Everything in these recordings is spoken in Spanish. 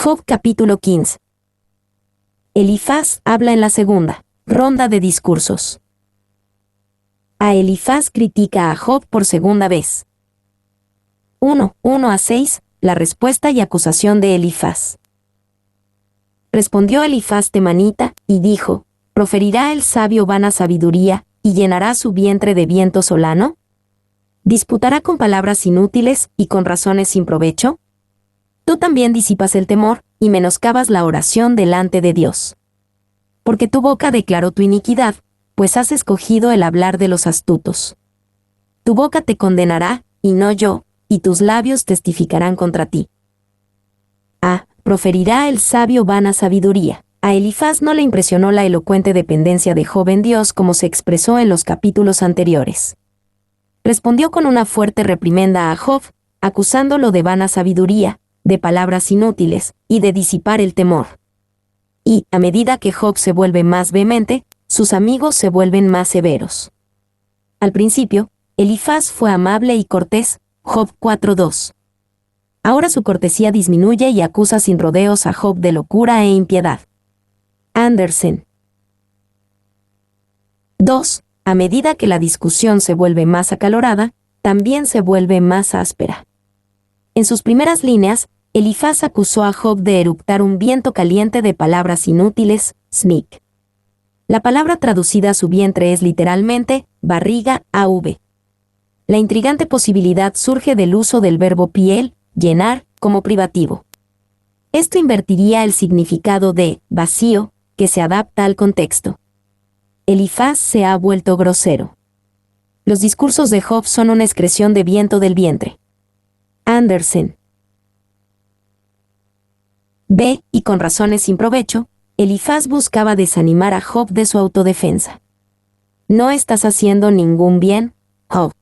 Job capítulo 15. Elifaz habla en la segunda ronda de discursos. A Elifaz critica a Job por segunda vez. 1:1-6, la respuesta y acusación de Elifaz. Respondió Elifaz temanita, y dijo: ¿Proferirá el sabio vana sabiduría, y llenará su vientre de viento solano? ¿Disputará con palabras inútiles, y con razones sin provecho? Tú también disipas el temor, y menoscabas la oración delante de Dios. Porque tu boca declaró tu iniquidad, pues has escogido el hablar de los astutos. Tu boca te condenará, y no yo, y tus labios testificarán contra ti. Proferirá el sabio vana sabiduría. A Elifaz no le impresionó la elocuente dependencia de Job en Dios como se expresó en los capítulos anteriores. Respondió con una fuerte reprimenda a Job, acusándolo de vana sabiduría, de palabras inútiles, y de disipar el temor. Y, a medida que Job se vuelve más vehemente, sus amigos se vuelven más severos. Al principio, Elifaz fue amable y cortés, Job 4:2. Ahora su cortesía disminuye y acusa sin rodeos a Job de locura e impiedad. Andersen. 2. A medida que la discusión se vuelve más acalorada, también se vuelve más áspera. En sus primeras líneas, Elifaz acusó a Job de eructar un viento caliente de palabras inútiles, sneak. La palabra traducida a su vientre es literalmente, barriga, av. La intrigante posibilidad surge del uso del verbo piel, llenar, como privativo. Esto invertiría el significado de vacío, que se adapta al contexto. Elifaz se ha vuelto grosero. Los discursos de Job son una excreción de viento del vientre. Andersen. B. Y con razones sin provecho, Elifaz buscaba desanimar a Job de su autodefensa. No estás haciendo ningún bien, Job.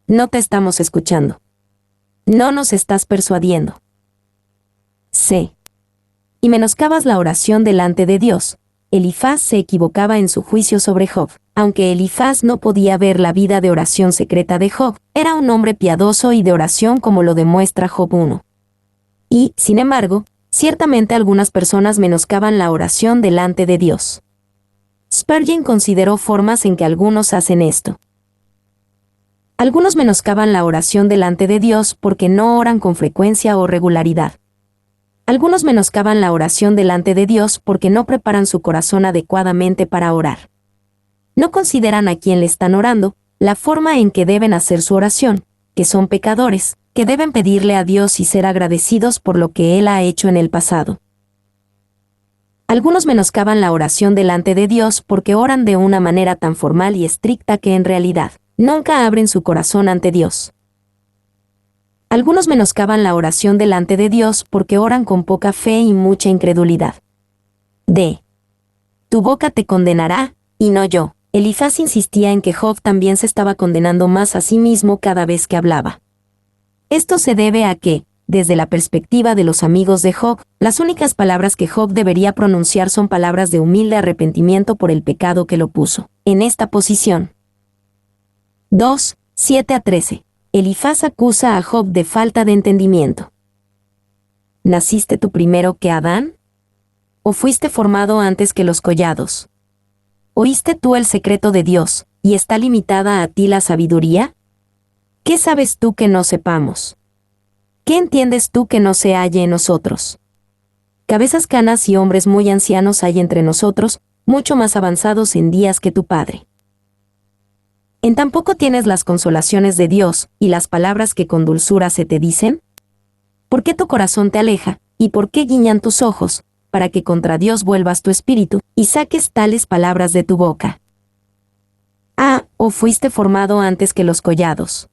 No te estamos escuchando. No nos estás persuadiendo. C. Y menoscabas la oración delante de Dios. Elifaz se equivocaba en su juicio sobre Job. Aunque Elifaz no podía ver la vida de oración secreta de Job, era un hombre piadoso y de oración como lo demuestra Job 1. Y, sin embargo, ciertamente algunas personas menoscaban la oración delante de Dios. Spurgeon consideró formas en que algunos hacen esto. Algunos menoscaban la oración delante de Dios porque no oran con frecuencia o regularidad. Algunos menoscaban la oración delante de Dios porque no preparan su corazón adecuadamente para orar. No consideran a quien le están orando, la forma en que deben hacer su oración, que son pecadores, que deben pedirle a Dios y ser agradecidos por lo que Él ha hecho en el pasado. Algunos menoscaban la oración delante de Dios porque oran de una manera tan formal y estricta que en realidad nunca abren su corazón ante Dios. Algunos menoscaban la oración delante de Dios porque oran con poca fe y mucha incredulidad. D. Tu boca te condenará, y no yo. Elifaz insistía en que Job también se estaba condenando más a sí mismo cada vez que hablaba. Esto se debe a que, desde la perspectiva de los amigos de Job, las únicas palabras que Job debería pronunciar son palabras de humilde arrepentimiento por el pecado que lo puso en esta posición. 2:7-13. Elifaz acusa a Job de falta de entendimiento. ¿Naciste tú primero que Adán? ¿O fuiste formado antes que los collados? ¿Oíste tú el secreto de Dios, y está limitada a ti la sabiduría? ¿Qué sabes tú que no sepamos? ¿Qué entiendes tú que no se halle en nosotros? Cabezas canas y hombres muy ancianos hay entre nosotros, mucho más avanzados en días que tu padre. ¿En tan poco tienes las consolaciones de Dios, y las palabras que con dulzura se te dicen? ¿Por qué tu corazón te aleja, y por qué guiñan tus ojos, para que contra Dios vuelvas tu espíritu, y saques tales palabras de tu boca? ¿O fuiste formado antes que los collados?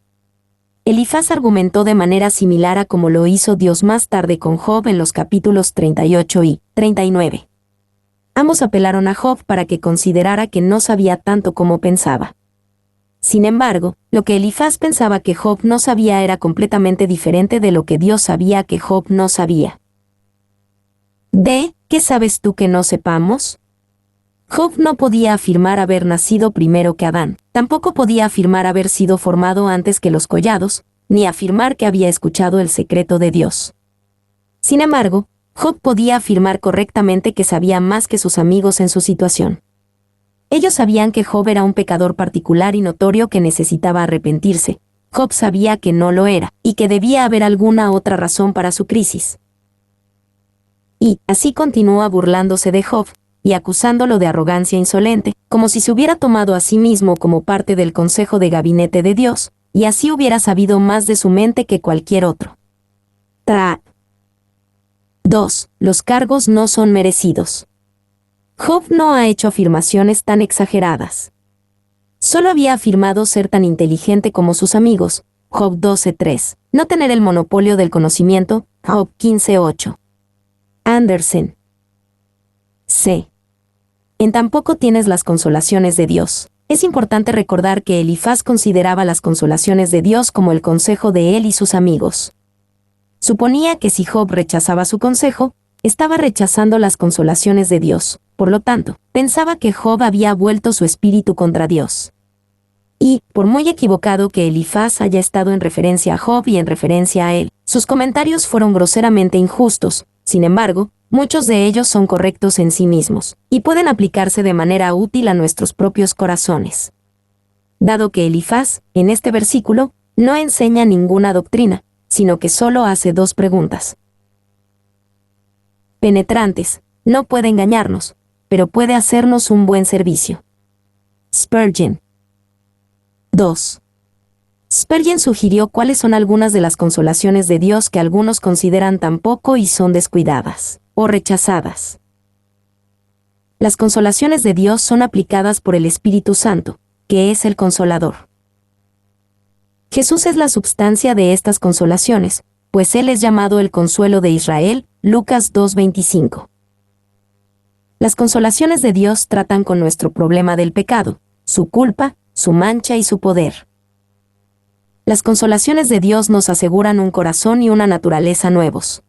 Elifaz argumentó de manera similar a como lo hizo Dios más tarde con Job en los capítulos 38 y 39. Ambos apelaron a Job para que considerara que no sabía tanto como pensaba. Sin embargo, lo que Elifaz pensaba que Job no sabía era completamente diferente de lo que Dios sabía que Job no sabía. D. ¿Qué sabes tú que no sepamos? Job no podía afirmar haber nacido primero que Adán, tampoco podía afirmar haber sido formado antes que los collados, ni afirmar que había escuchado el secreto de Dios. Sin embargo, Job podía afirmar correctamente que sabía más que sus amigos en su situación. Ellos sabían que Job era un pecador particular y notorio que necesitaba arrepentirse. Job sabía que no lo era, y que debía haber alguna otra razón para su crisis. Y, así continúa burlándose de Job, y acusándolo de arrogancia insolente, como si se hubiera tomado a sí mismo como parte del consejo de gabinete de Dios, y así hubiera sabido más de su mente que cualquier otro. 2. Los cargos no son merecidos. Job no ha hecho afirmaciones tan exageradas. Solo había afirmado ser tan inteligente como sus amigos, Job 12:3, no tener el monopolio del conocimiento, Job 15:8. Andersen. C. En tampoco tienes las consolaciones de Dios. Es importante recordar que Elifaz consideraba las consolaciones de Dios como el consejo de él y sus amigos. Suponía que si Job rechazaba su consejo, estaba rechazando las consolaciones de Dios. Por lo tanto, pensaba que Job había vuelto su espíritu contra Dios. Y, por muy equivocado que Elifaz haya estado en referencia a Job y en referencia a él, sus comentarios fueron groseramente injustos. Sin embargo, muchos de ellos son correctos en sí mismos, y pueden aplicarse de manera útil a nuestros propios corazones. Dado que Elifaz, en este versículo, no enseña ninguna doctrina, sino que solo hace dos preguntas penetrantes, no puede engañarnos, pero puede hacernos un buen servicio. Spurgeon. 2. Spurgeon sugirió cuáles son algunas de las consolaciones de Dios que algunos consideran tan poco y son descuidadas, o rechazadas. Las consolaciones de Dios son aplicadas por el Espíritu Santo, que es el Consolador. Jesús es la substancia de estas consolaciones, pues Él es llamado el consuelo de Israel, Lucas 2:25. Las consolaciones de Dios tratan con nuestro problema del pecado, su culpa, su mancha y su poder. Las consolaciones de Dios nos aseguran un corazón y una naturaleza nuevos.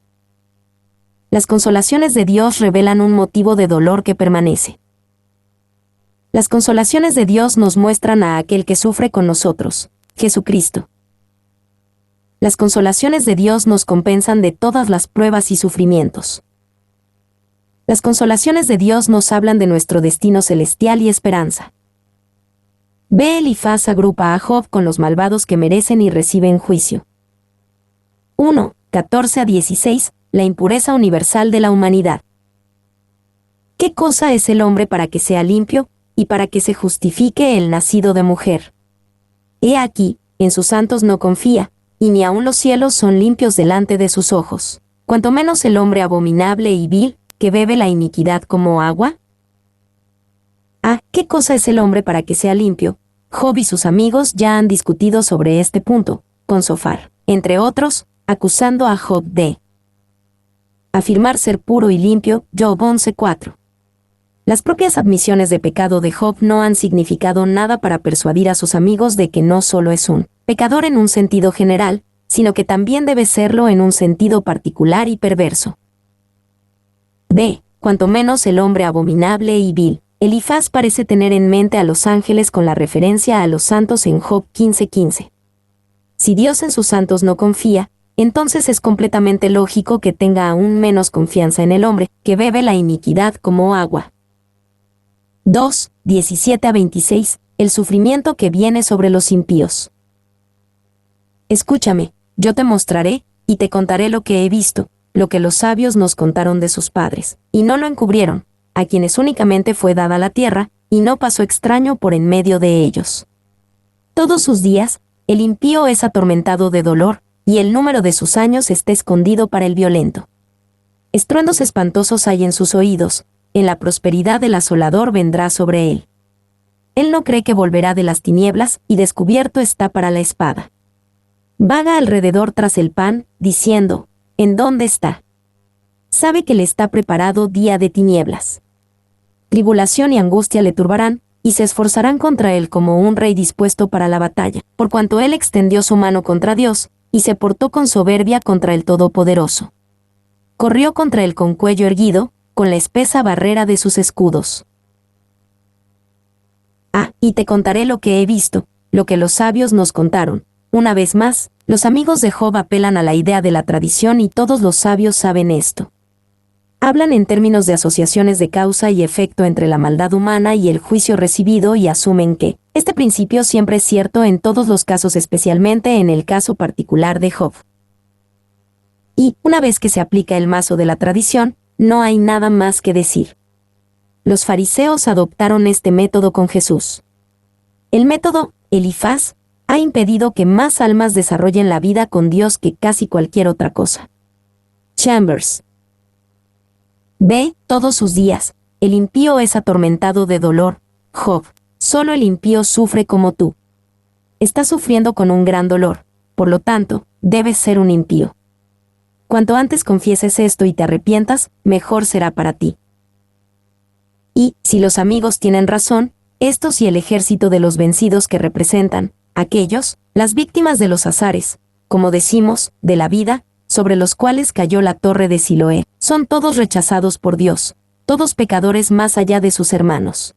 Las consolaciones de Dios revelan un motivo de dolor que permanece. Las consolaciones de Dios nos muestran a aquel que sufre con nosotros, Jesucristo. Las consolaciones de Dios nos compensan de todas las pruebas y sufrimientos. Las consolaciones de Dios nos hablan de nuestro destino celestial y esperanza. B. Elifaz agrupa a Job con los malvados que merecen y reciben juicio. 1. 14-16. La impureza universal de la humanidad. ¿Qué cosa es el hombre para que sea limpio, y para que se justifique el nacido de mujer? He aquí, en sus santos no confía, y ni aun los cielos son limpios delante de sus ojos. Cuanto menos el hombre abominable y vil, que bebe la iniquidad como agua. ¿Qué cosa es el hombre para que sea limpio? Job y sus amigos ya han discutido sobre este punto, con Zofar, entre otros, acusando a Job de afirmar ser puro y limpio, Job 11:4. Las propias admisiones de pecado de Job no han significado nada para persuadir a sus amigos de que no solo es un pecador en un sentido general, sino que también debe serlo en un sentido particular y perverso. B. Cuanto menos el hombre abominable y vil. Elifaz parece tener en mente a los ángeles con la referencia a los santos en Job 15:15. Si Dios en sus santos no confía, entonces es completamente lógico que tenga aún menos confianza en el hombre, que bebe la iniquidad como agua. 2. 17-26. El sufrimiento que viene sobre los impíos. Escúchame, yo te mostraré, y te contaré lo que he visto, lo que los sabios nos contaron de sus padres, y no lo encubrieron, a quienes únicamente fue dada la tierra, y no pasó extraño por en medio de ellos. Todos sus días, el impío es atormentado de dolor, y el número de sus años está escondido para el violento. Estruendos espantosos hay en sus oídos, en la prosperidad del asolador vendrá sobre él. Él no cree que volverá de las tinieblas, y descubierto está para la espada. Vaga alrededor tras el pan, diciendo, ¿en dónde está? Sabe que le está preparado día de tinieblas. Tribulación y angustia le turbarán, y se esforzarán contra él como un rey dispuesto para la batalla, por cuanto él extendió su mano contra Dios, y se portó con soberbia contra el Todopoderoso. Corrió contra él con cuello erguido, con la espesa barrera de sus escudos. Y te contaré lo que he visto, lo que los sabios nos contaron. Una vez más, los amigos de Job apelan a la idea de la tradición y todos los sabios saben esto. Hablan en términos de asociaciones de causa y efecto entre la maldad humana y el juicio recibido y asumen que este principio siempre es cierto en todos los casos, especialmente en el caso particular de Job. Y, una vez que se aplica el mazo de la tradición, no hay nada más que decir. Los fariseos adoptaron este método con Jesús. El método Elifaz ha impedido que más almas desarrollen la vida con Dios que casi cualquier otra cosa. Chambers. Ve, todos sus días, el impío es atormentado de dolor. Job, solo el impío sufre como tú. Estás sufriendo con un gran dolor, por lo tanto, debes ser un impío. Cuanto antes confieses esto y te arrepientas, mejor será para ti. Y, si los amigos tienen razón, estos y el ejército de los vencidos que representan, aquellos, las víctimas de los azares, como decimos, de la vida, sobre los cuales cayó la torre de Siloé, son todos rechazados por Dios, todos pecadores más allá de sus hermanos.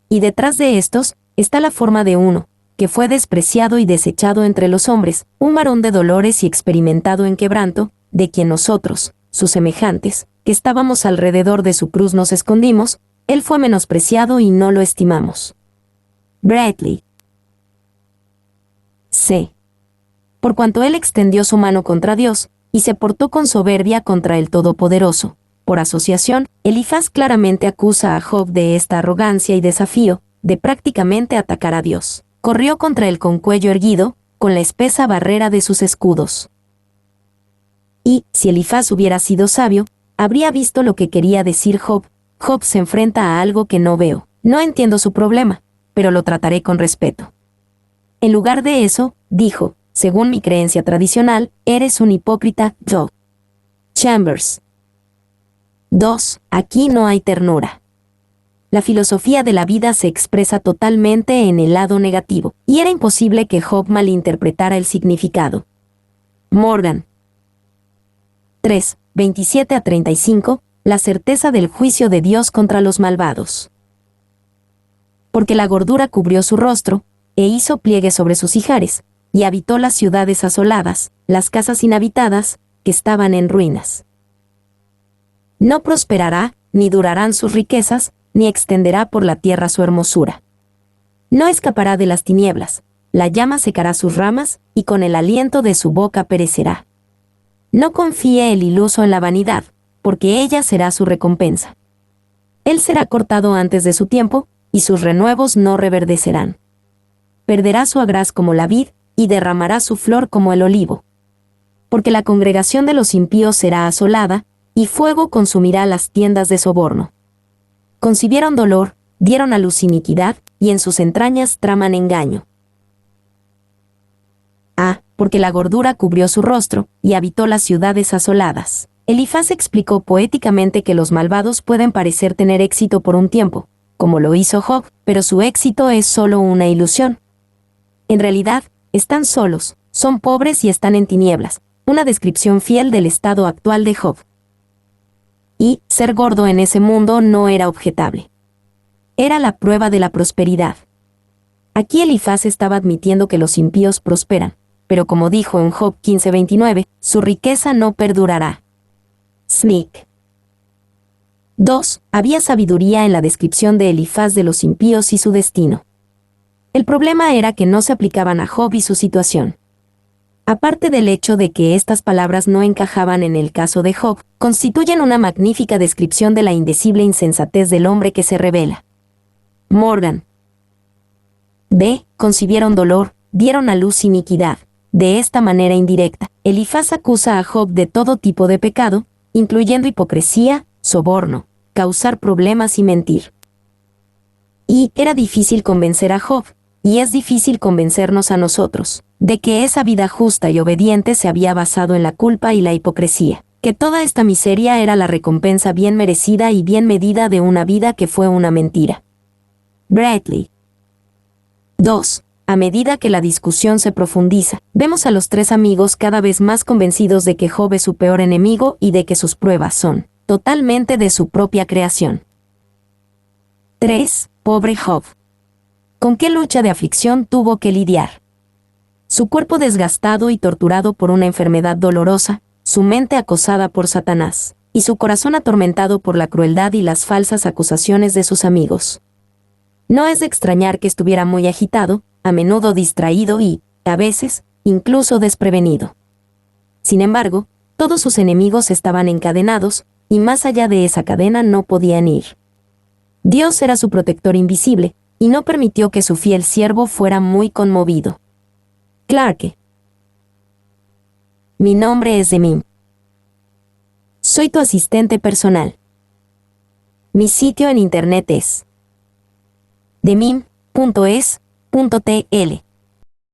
Y detrás de estos, está la forma de uno, que fue despreciado y desechado entre los hombres, un varón de dolores y experimentado en quebranto, de quien nosotros, sus semejantes, que estábamos alrededor de su cruz nos escondimos, él fue menospreciado y no lo estimamos. Bradley. C. Por cuanto él extendió su mano contra Dios, y se portó con soberbia contra el Todopoderoso. Por asociación, Elifaz claramente acusa a Job de esta arrogancia y desafío, de prácticamente atacar a Dios. Corrió contra él con cuello erguido, con la espesa barrera de sus escudos. Y, si Elifaz hubiera sido sabio, habría visto lo que quería decir Job. Job se enfrenta a algo que no veo. No entiendo su problema, pero lo trataré con respeto. En lugar de eso, dijo, según mi creencia tradicional, eres un hipócrita, Job. Chambers. 2. Aquí no hay ternura. La filosofía de la vida se expresa totalmente en el lado negativo, y era imposible que Job malinterpretara el significado. Morgan. 3. 27 a 35. La certeza del juicio de Dios contra los malvados. Porque la gordura cubrió su rostro, e hizo pliegue sobre sus ijares, y habitó las ciudades asoladas, las casas inhabitadas, que estaban en ruinas. No prosperará, ni durarán sus riquezas, ni extenderá por la tierra su hermosura. No escapará de las tinieblas, la llama secará sus ramas, y con el aliento de su boca perecerá. No confíe el iluso en la vanidad, porque ella será su recompensa. Él será cortado antes de su tiempo, y sus renuevos no reverdecerán. Perderá su agraz como la vid, y derramará su flor como el olivo. Porque la congregación de los impíos será asolada, y fuego consumirá las tiendas de soborno. Concibieron dolor, dieron a luz iniquidad, y en sus entrañas traman engaño. Porque la gordura cubrió su rostro, y habitó las ciudades asoladas. Elifaz explicó poéticamente que los malvados pueden parecer tener éxito por un tiempo, como lo hizo Job, pero su éxito es solo una ilusión. En realidad, están solos, son pobres y están en tinieblas, una descripción fiel del estado actual de Job. Y, ser gordo en ese mundo no era objetable. Era la prueba de la prosperidad. Aquí Elifaz estaba admitiendo que los impíos prosperan, pero como dijo en Job 15:29, su riqueza no perdurará. Sneak. 2. Había sabiduría en la descripción de Elifaz de los impíos y su destino. El problema era que no se aplicaban a Job y su situación. Aparte del hecho de que estas palabras no encajaban en el caso de Job, constituyen una magnífica descripción de la indecible insensatez del hombre que se rebela. Morgan. B. Concibieron dolor, dieron a luz iniquidad. De esta manera indirecta, Elifaz acusa a Job de todo tipo de pecado, incluyendo hipocresía, soborno, causar problemas y mentir. Y era difícil convencer a Job, y es difícil convencernos a nosotros, de que esa vida justa y obediente se había basado en la culpa y la hipocresía, que toda esta miseria era la recompensa bien merecida y bien medida de una vida que fue una mentira. Bradley. 2. A medida que la discusión se profundiza, vemos a los tres amigos cada vez más convencidos de que Job es su peor enemigo y de que sus pruebas son totalmente de su propia creación. 3. Pobre Job. ¿Con qué lucha de aflicción tuvo que lidiar? Su cuerpo desgastado y torturado por una enfermedad dolorosa, su mente acosada por Satanás, y su corazón atormentado por la crueldad y las falsas acusaciones de sus amigos. No es de extrañar que estuviera muy agitado, a menudo distraído y, a veces, incluso desprevenido. Sin embargo, todos sus enemigos estaban encadenados, y más allá de esa cadena no podían ir. Dios era su protector invisible, y no permitió que su fiel siervo fuera muy conmovido. Clarke. Mi nombre es Demim. Soy tu asistente personal. Mi sitio en internet es demim.es.tl